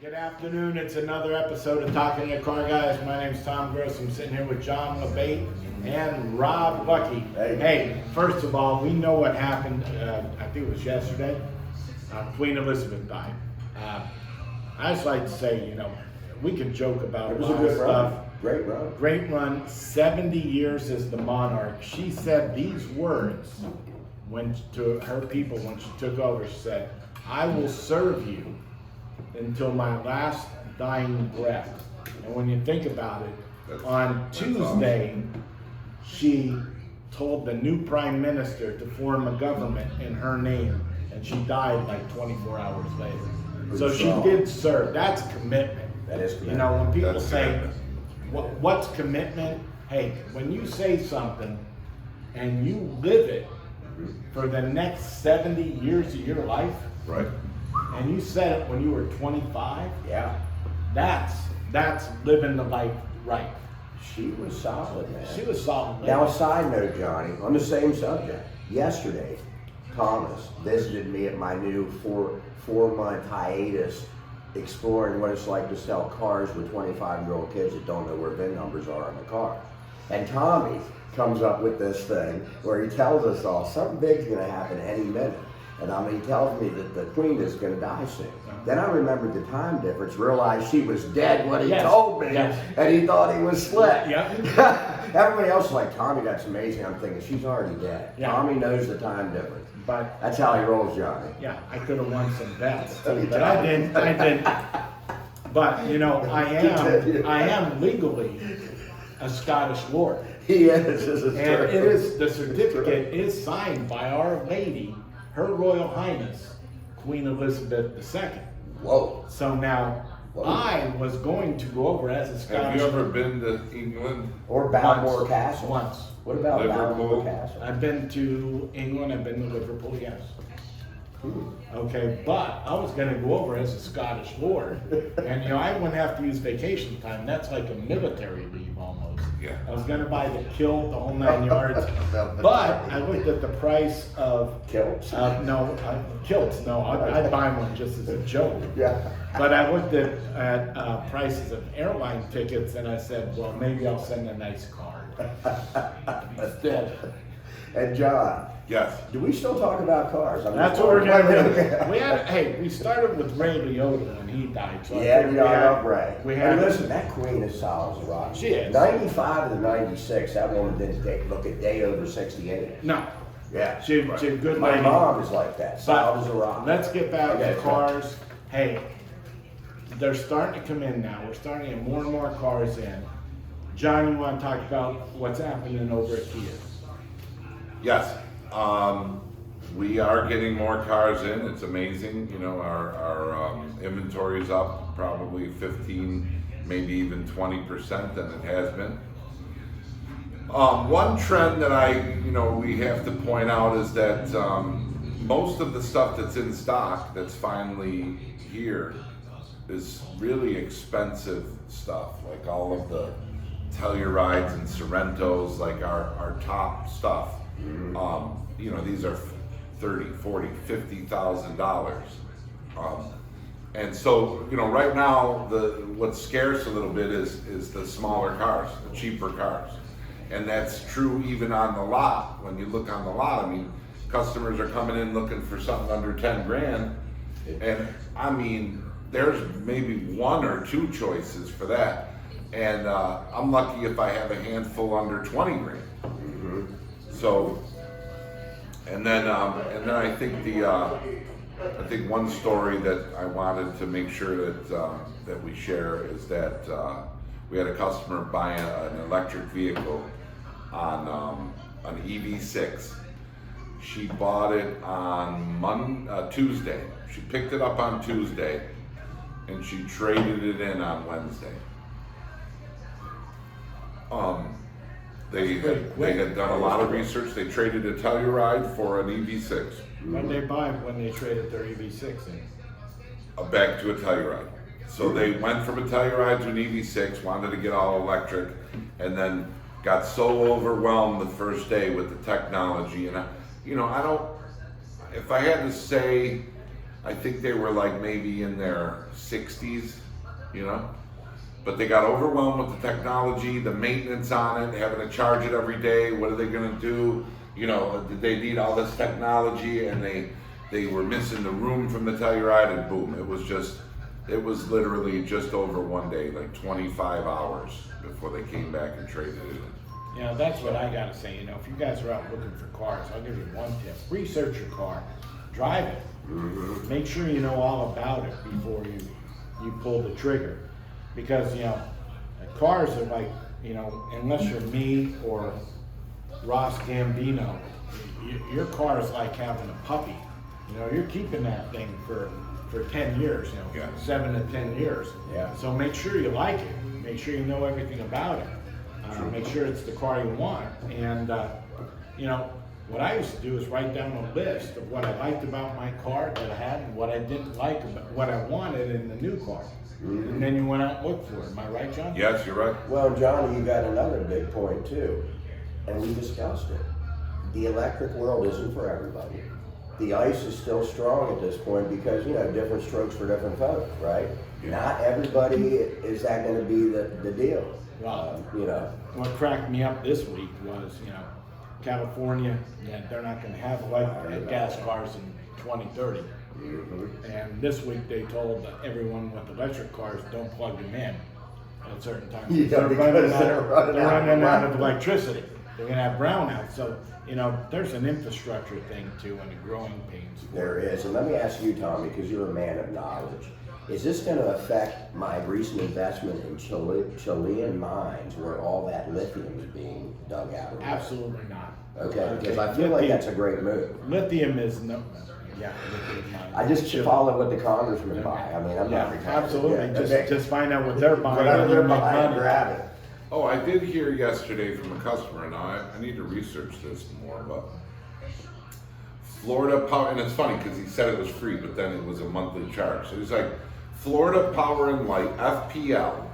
Good afternoon. It's another episode of Talking Your Car Guys. My name's Tom Gross. I'm sitting here with John LeBate and Rob Lucky. Hey, first of all, we know what happened. I think it was yesterday. Queen Elizabeth died. I just like to say, we can joke about It a was lot a of good stuff. run. Great run. Great run. 70 years as the monarch. She said these words to her people when she took over. She said, "I will serve you until my last dying breath." And when you think about it, on Tuesday, she told the new prime minister to form a government in her name, and she died like 24 hours later. So she did serve. That's commitment. That is commitment. When people That's say, commitment. what's commitment? Hey, when you say something and you live it for the next 70 years of your life, Right. and you said it when you were 25, Yeah. that's living the life right. She was solid, man. She was solid. Now, a side note, Johnny, on the same subject. Yesterday, Thomas visited me at my new four-month hiatus exploring what it's like to sell cars with 25-year-old kids that don't know where VIN numbers are on the car. And Tommy comes up with this thing where he tells us all something big's going to happen any minute. And he tells me that the Queen is going to die soon. Then I remembered the time difference, realized she was dead when he told me, and he thought he was slick. Yeah. Everybody else is like, "Tommy, that's amazing." I'm thinking, she's already dead. Yeah. Tommy knows the time difference. But That's how he rolls, Johnny. yeah, I could have won some bets too, but I didn't. But I am legally a Scottish lord. He is. This is And true. the certificate is signed by Our Lady, Her Royal Highness, Queen Elizabeth II. Whoa. So now, Whoa. I was going to go over as a Have Scottish you ever been to England? Or Balmoor Once. Castle. Once. What about Liverpool? Balmoor Castle? I've been to England, I've been to Liverpool, yes. Okay, but I was gonna go over as a Scottish lord, and I wouldn't have to use vacation time. That's like a military leave almost. Yeah. I was gonna buy the kilt, the whole 9 yards, but I looked at the price of Kilts. kilts. No, I'd buy one just as a joke. Yeah. But I looked at prices of airline tickets, and I said, well, maybe I'll send a nice card instead. And John, Yes. do we still talk about cars? That's what we're gonna do. We started with Ray Liotta when he died. So I Yeah, think I love Ray. We And had listen, that Queen is solid as a rock. She is. 95 to 96, that woman didn't look a day over 68. No, Yeah. she's a good My lady. mom is like that, solid as a But rock. let's get back Okay, to cars. Hey, they're starting to come in now. We're starting to get more and more cars in. John, you want to talk about what's happening over at Kia? Yes. We are getting more cars in. It's amazing. Our inventory is up probably 15, maybe even 20% than it has been. One trend that we have to point out is that most of the stuff that's in stock that's finally here is really expensive stuff, like all of the Tellurides and Sorrentos, like our top stuff. These are $30,000, $40,000, $50,000. And so, right now, what's scarce a little bit is the smaller cars, the cheaper cars. And that's true even on the lot. When you look on the lot, customers are coming in looking for something under 10 grand. And there's maybe one or two choices for that. And I'm lucky if I have a handful under 20 grand. So, and then I think one story that I wanted to make sure that we share is that we had a customer buy an electric vehicle on an EV6. She bought it on Tuesday. She picked it up on Tuesday, and she traded it in on Wednesday. They had done a lot of research. They traded a Telluride for an EV6. When they buy when they traded their EV6 in. Back to a Telluride. So they went from a Telluride to an EV6, wanted to get all electric, and then got so overwhelmed the first day with the technology. And I don't. If I had to say I think they were like maybe in their 60s, you know? But they got overwhelmed with the technology, the maintenance on it, having to charge it every day. What are they gonna do? You know, did they need all this technology? And they were missing the room from the Telluride, and boom, it was literally just over one day, like 25 hours before they came back and traded it in. You know, that's what I gotta say, you know, if you guys are out looking for cars, I'll give you one tip. Research your car, drive it. Make sure you know all about it before you pull the trigger. Because, you know, cars are like, you know, unless you're me or Ross Gambino, your car is like having a puppy. You know, you're keeping that thing for 10 years, you know, Yeah. 7 to 10 years. Yeah. So make sure you like it. Make sure you know everything about it. Make sure it's the car you want. And, you know, what I used to do is write down a list of what I liked about my car that I had and what I didn't like, about what I wanted in the new car. And then you went out and looked for it. Am I right, John? Yes, you're right. Well, Johnny, you got another big point too, and we discussed it. The electric world isn't for everybody. The ice is still strong at this point because, you know, different strokes for different folks, right? Yeah. Not everybody is that going to be the deal. Wow. You know. What cracked me up this week was, you know, California, yeah, they're not going to have electric gas cars in 2030. And this week they told everyone with electric cars don't plug them in at certain times. Yeah, because they're running out out. of electricity. They're going to have brownouts. So, you know, there's an infrastructure thing too and a growing pains. There is, and let me ask you, Tommy, because you're a man of knowledge. Is this going to affect my recent investment in Chilean mines where all that lithium is being dug out of? Absolutely not. Okay, because I feel like that's a great move. Lithium is no, yeah, lithium. I just follow what the congressmen buy. I mean, I'm Yeah, not retired. absolutely. Yeah, Just find out what they're buying. whatever and they're you make buying, money. grab it. Oh, I did hear yesterday from a customer. Now I need to research this more, but Florida Power, and it's funny because he said it was free, but then it was a monthly charge. So he's like, Florida Power and Light (FPL)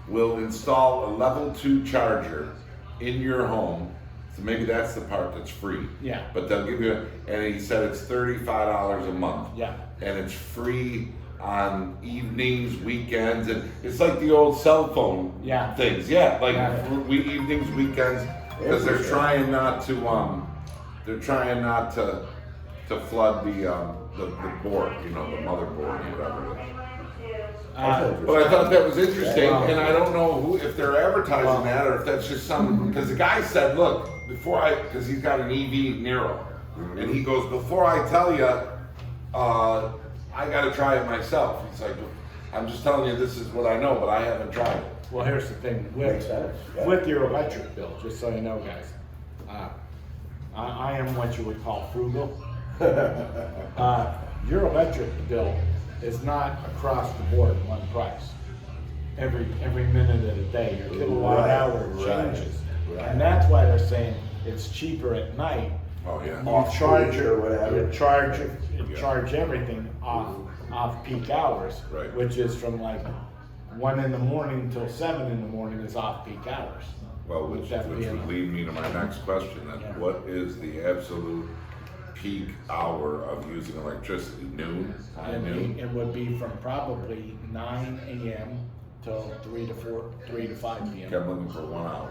will install a level 2 charger in your home. So maybe that's the part that's free. Yeah. But they'll give you, and he said it's $35 a month. Yeah. And it's free on evenings, weekends, and it's like the old cell phone Yeah. things. Yeah, like Yeah. evenings, weekends, because they're trying not to flood the board, you know, the motherboard or whatever it is. But I thought that was interesting, and I don't know if they're advertising that or if that's just some. Because the guy said, "Look, because he's got an EV Nero, and he goes, before I tell you, I got to try it myself." He's like, "I'm just telling you, this is what I know, but I haven't tried it." Well, here's the thing. Makes sense. Yeah. With your electric bill, just so you know, guys, I am what you would call frugal. Your electric bill is not across the board one price. Every minute of the day, your kilowatt hour changes. Right. And that's why they're saying it's cheaper at night. Oh yeah. Off peak or whatever. You charge everything off peak hours, Right. which is from like 1 in the morning till 7 in the morning is off peak hours. Well, which would lead me to my next question. Then, Yeah. what is the absolute peak hour of using electricity? Noon? High noon? It would be from probably 9 a.m. till 3 to 5 p.m. I'm looking for 1 hour.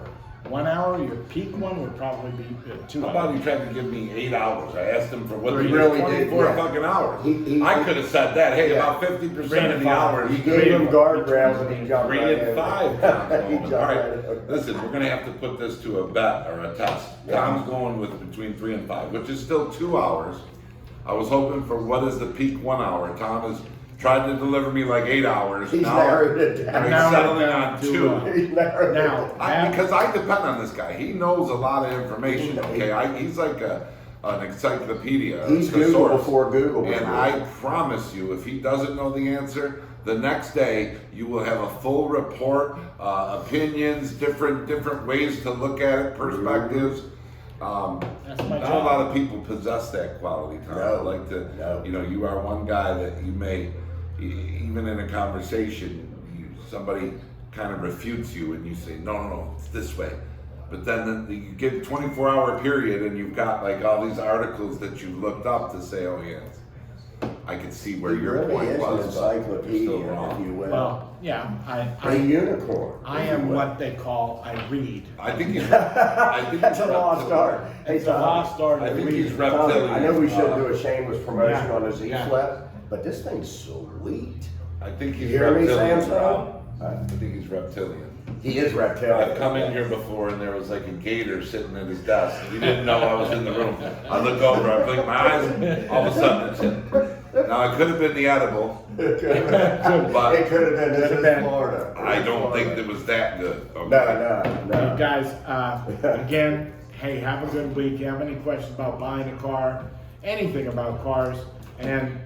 1 hour, your peak one would probably be 2 How hours. about he tried to give me 8 hours? I asked him for what He he really did, did, 24 yeah. fucking hours. He- I could have said that. Hey, Yeah. about 50% of the 3 to 5. hours. You gave him guardrails and he jumped 3 right and in. 5. Tom's He going. jumped All right right, in. listen, we're gonna have to put this to a bet or a test. Yeah. Tom's going with between 3 and 5, which is still 2 hours. I was hoping for what is the peak 1 hour. Tom has tried to deliver me like 8 hours. He's Now narrowed it down. I'm Now settling we're on down to, 2. He's narrowed it Now, down. Because I depend on this guy. He knows a lot of information. Okay, he's like an encyclopedia. He's a Google source. before Google. And before. I promise you, if he doesn't know the answer, the next day you will have a full report, opinions, different ways to look at it, perspectives. That's my Not job. a lot of people possess that quality, Tom. No, I like to, no. you know, you are one guy that you may, even in a conversation, somebody kind of refutes you and you say, no, it's this way. But then you get a 24-hour period and you've got like all these articles that you looked up to say, oh yes. I could see where He your really point is an was, but you're encyclopedia, still if wrong. you will. Well, yeah, A unicorn. I if you am will. what they call, I read. I think he's. I think That's a he's lost reptilian. art. Hey, It's a Tom, lost art I to think he's read. Tom, reptilian. I know we should do a shameless promotion Yeah, on the Z yeah. Flip, but this thing's sweet. I think You he's hear me, reptilian. Samson? Rob. I think he's reptilian. He is reptilian. I've come in here before and there was like a gator sitting at his desk. He didn't know I was in the room. I look over, I blink my eyes, all of a sudden it's him. Now it could have been the edible, It could have but been. This is been. Florida. I don't think it was that good. Okay? No. You guys, again, hey, have a good week. You have any questions about buying a car, anything about cars, and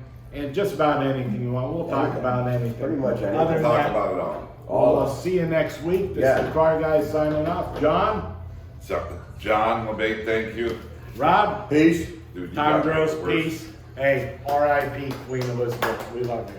just about anything you want, we'll talk about anything. Pretty much anything. Other than Talk that, about it all. we'll see you next week. This is the Car Guy signing off. John, So, John LeBate, thank you. Rob, Peace. Dude, you Tom got Gross, it. We're- peace. Hey, R.I.P. Queen Elizabeth. We love you.